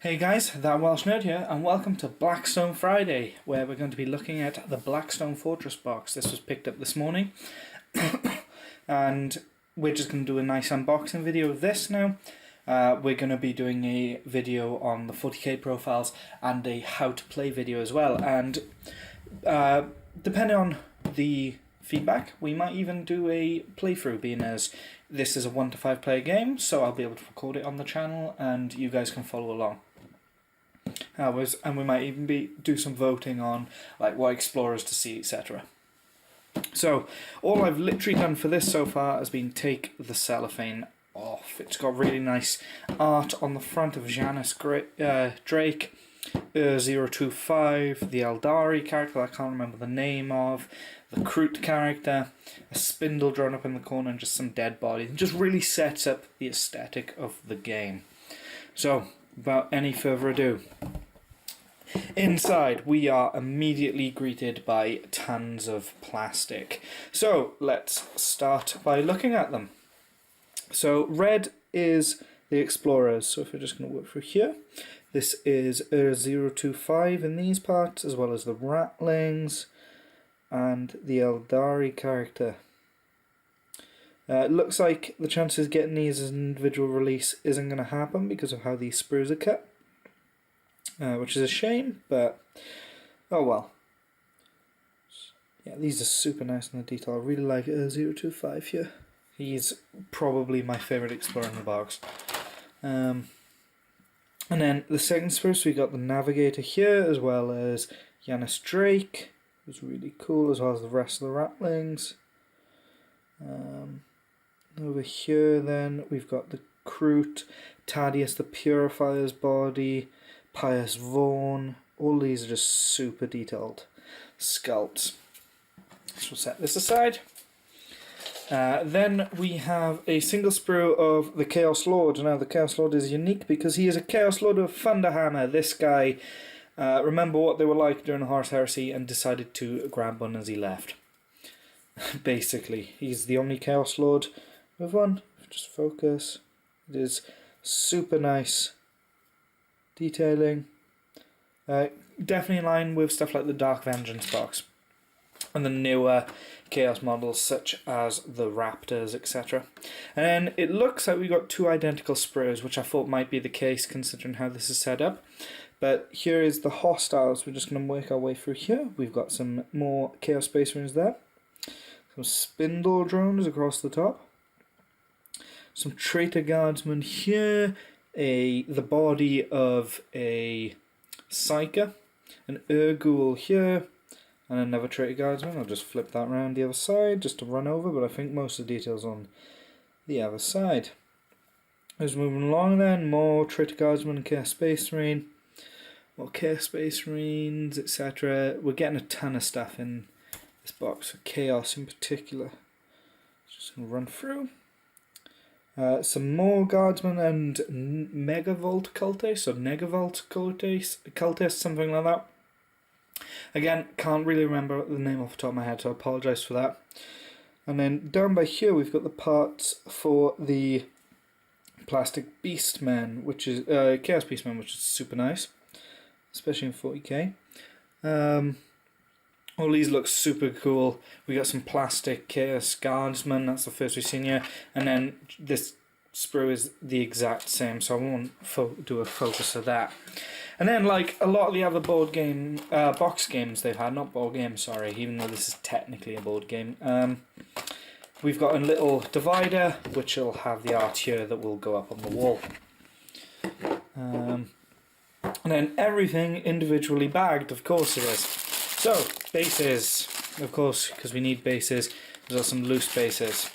Hey guys, that Welsh Nerd here, and welcome to Blackstone Friday, where we're going to be looking at the Blackstone Fortress box. This was picked up this morning, and we're just going to do a nice unboxing video of this now. We're going to be doing a video on the 40k profiles and a how to play video as well, and depending on the feedback, we might even do a playthrough, being as this is a 1 to 5 player game, so I'll be able to record it on the channel and you guys can follow along. And we might even do some voting on like what explorers to see, etc. So all I've literally done for this so far has been take the cellophane off. It's got really nice art on the front of Janice Drake, 025, the Eldari character I can't remember the name of, the Kroot character, a spindle drawn up in the corner, and just some dead bodies. It just really sets up the aesthetic of the game. So without any further ado, inside we are immediately greeted by tons of plastic. So let's start by looking at them. So red is the explorers, so if we're just going to work through here, this is 025 in these parts, as well as the ratlings and the Eldari character. It looks like the chances of getting these as an individual release isn't going to happen because of how these sprues are cut, which is a shame, but oh well. Yeah, these are super nice in the detail. I really like 025 here. He's probably my favourite explorer in the box. And then the second sprue, so we got the Navigator here, as well as Janice Drake, who's really cool, as well as the rest of the ratlings. Over here then we've got the Kroot, Thaddeus the Purifier's body, Pius Vaughn. All these are just super detailed sculpts. So we'll set this aside. Then we have a single sprue of the Chaos Lord. Now the Chaos Lord is unique because he is a Chaos Lord of Thunderhammer. This guy remember what they were like during the Horus Heresy and decided to grab one as he left. Basically, he's the only Chaos Lord with one. Just focus. It is super nice detailing. Definitely in line with stuff like the Dark Vengeance box and the newer Chaos models such as the Raptors, etc. And then it looks like we got two identical sprues, which I thought might be the case considering how this is set up. But here is the hostiles. We're just going to work our way through here. We've got some more Chaos Space Marines there. Some spindle drones across the top. Some traitor guardsmen here. The body of a Psyker. An Urgul here. And another traitor guardsman. I'll just flip that around the other side just to run over, but I think most of the details on the other side. As moving along then, more traitor guardsmen and Chaos Space Marine. More Chaos Space Marines, etc. We're getting a ton of stuff in this box, Chaos in particular. Just going to run through. Some more guardsmen and Megavolt cultists, or Negavolt cultists, something like that. Again, can't really remember the name off the top of my head, so I apologise for that. And then down by here we've got the parts for the Plastic Beastmen, which is Chaos Beastmen, which is super nice, especially in 40k. All these look super cool. We got some plastic Chaos Guardsmen, that's the first we've seen here, and then this sprue is the exact same, so I won't do a focus of that. And then, like a lot of the other board game, box games they've had, not board games, sorry, even though this is technically a board game, we've got a little divider, which will have the art here that will go up on the wall. And then everything individually bagged, of course it is. So, bases, of course, because we need bases. There's also some loose bases.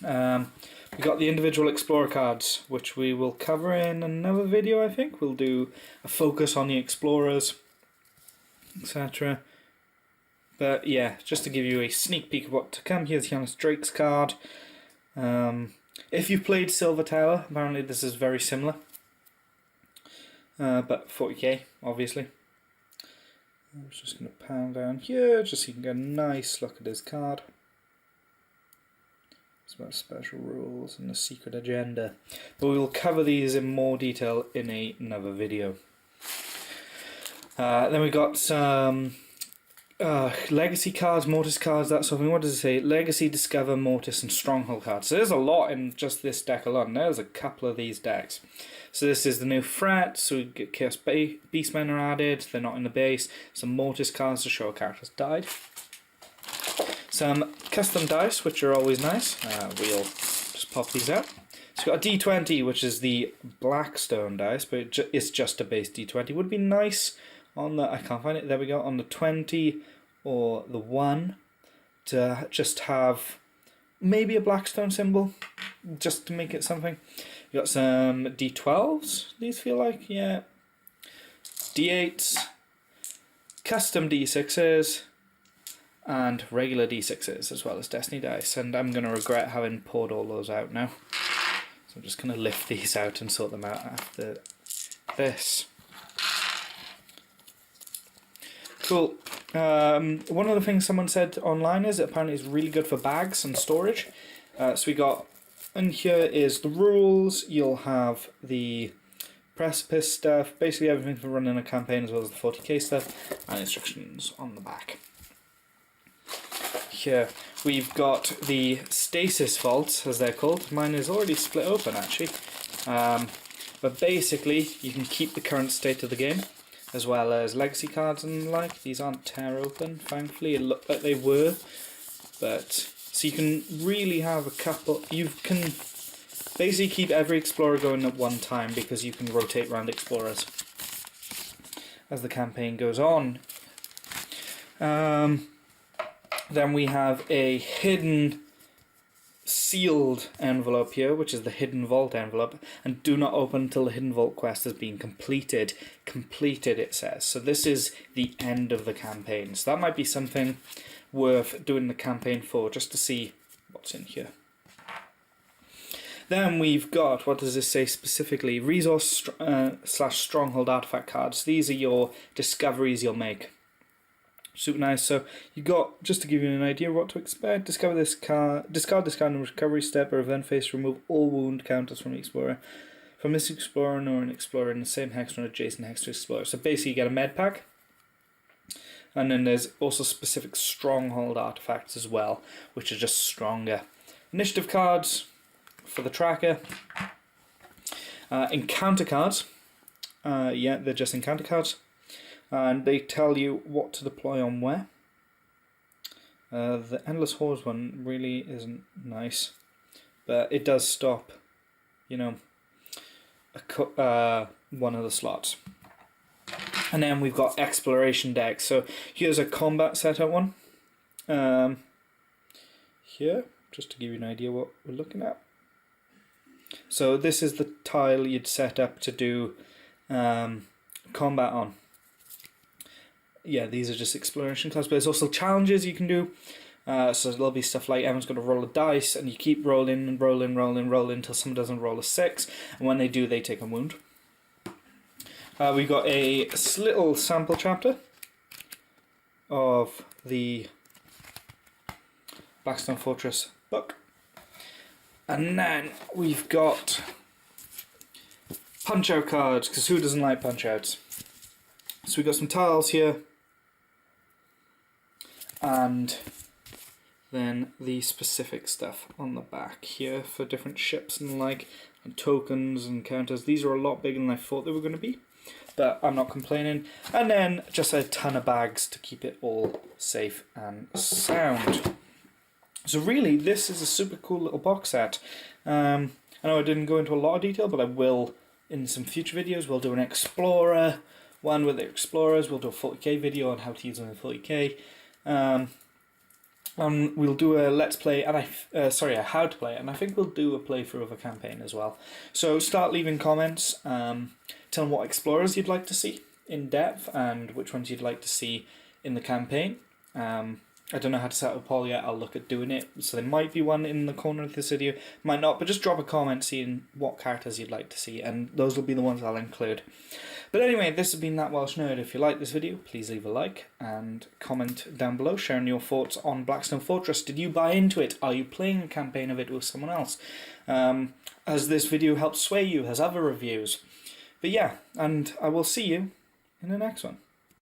We got the individual Explorer cards, which we will cover in another video, I think. We'll do a focus on the Explorers, etc. But yeah, just to give you a sneak peek of what to come, here's Janice Drake's card. If you've played Silver Tower, apparently this is very similar. But 40k, obviously. I'm just going to pan down here, just so you can get a nice look at his card. Some special rules and a secret agenda. But we will cover these in more detail in another video. Then we got some legacy cards, mortis cards, that sort of thing. What does it say? Legacy, Discover, Mortis, and Stronghold cards. So there's a lot in just this deck alone. There's a couple of these decks. So this is the new threat, so we get Chaos Beastmen are added, they're not in the base. Some Mortis cards to show a character's died. Some custom dice, which are always nice. We'll just pop these out. So we've got a D20, which is the Blackstone dice, but it's just a base D20. Would be nice on the, I can't find it, there we go, on the 20 or the 1 to just have maybe a Blackstone symbol, just to make it something. We've got some D12s, these feel like, yeah. D8s, custom D6s, and regular D6s, as well as Destiny dice. And I'm going to regret having poured all those out now. So I'm just going to lift these out and sort them out after this. Cool. One of the things someone said online is that apparently it's really good for bags and storage. So we got, and here is the rules. You'll have the precipice stuff, basically everything for running a campaign, as well as the 40k stuff, and instructions on the back. Here we've got the stasis vaults, as they're called. Mine is already split open actually, but basically you can keep the current state of the game, as well as legacy cards and like. These aren't tear open, thankfully. It looked like they were, but so you can really have a couple. You can basically keep every explorer going at one time, because you can rotate around explorers as the campaign goes on. Then we have a hidden sealed envelope here, which is the hidden vault envelope, and do not open until the hidden vault quest has been completed. Completed, it says. So this is the end of the campaign. So that might be something worth doing the campaign for, just to see what's in here. Then we've got, what does this say specifically? Resource slash stronghold artifact cards. These are your discoveries you'll make. Super nice. So you got, just to give you an idea of what to expect, discover this card, discard this card in the recovery step, or event phase to remove all wound counters from the explorer. From this explorer or an explorer in the same hex or an adjacent hex to explorer. So basically you get a med pack. And then there's also specific stronghold artifacts as well, which are just stronger. Initiative cards for the tracker. Encounter cards. Yeah, they're just encounter cards. And they tell you what to deploy on where. The Endless Hordes one really isn't nice, but it does stop, you know, one of the slots. And then we've got exploration decks. So here's a combat setup one. Here, just to give you an idea what we're looking at. So this is the tile you'd set up to do combat on. Yeah, these are just exploration cards, but there's also challenges you can do. So there'll be stuff like everyone's going to roll a dice, and you keep rolling and rolling until someone doesn't roll a 6, and when they do, they take a wound. We've got a little sample chapter of the Blackstone Fortress book, and then we've got punch-out cards, because who doesn't like punch-outs? So we've got some tiles here, and then the specific stuff on the back here for different ships and like, and tokens and counters. These are a lot bigger than I thought they were going to be, but I'm not complaining. And then just a ton of bags to keep it all safe and sound. So really, this is a super cool little box set. I know I didn't go into a lot of detail, but I will in some future videos. We'll do an Explorer one with the Explorers. We'll do a 40k video on how to use them in 40k. We'll do a let's play, and a how to play, and I think we'll do a playthrough of a campaign as well. So start leaving comments, tell them what explorers you'd like to see in depth, and which ones you'd like to see in the campaign. How I don't know how to set up a poll yet. I'll look at doing it. So there might be one in the corner of this video, might not, but just drop a comment seeing what characters you'd like to see, and those will be the ones I'll include. But anyway, this has been That Welsh Nerd. If you like this video, please leave a like and comment down below sharing your thoughts on Blackstone Fortress. Did you buy into it? Are you playing a campaign of it with someone else? Has this video helped sway you? Has other reviews? But yeah, and I will see you in the next one.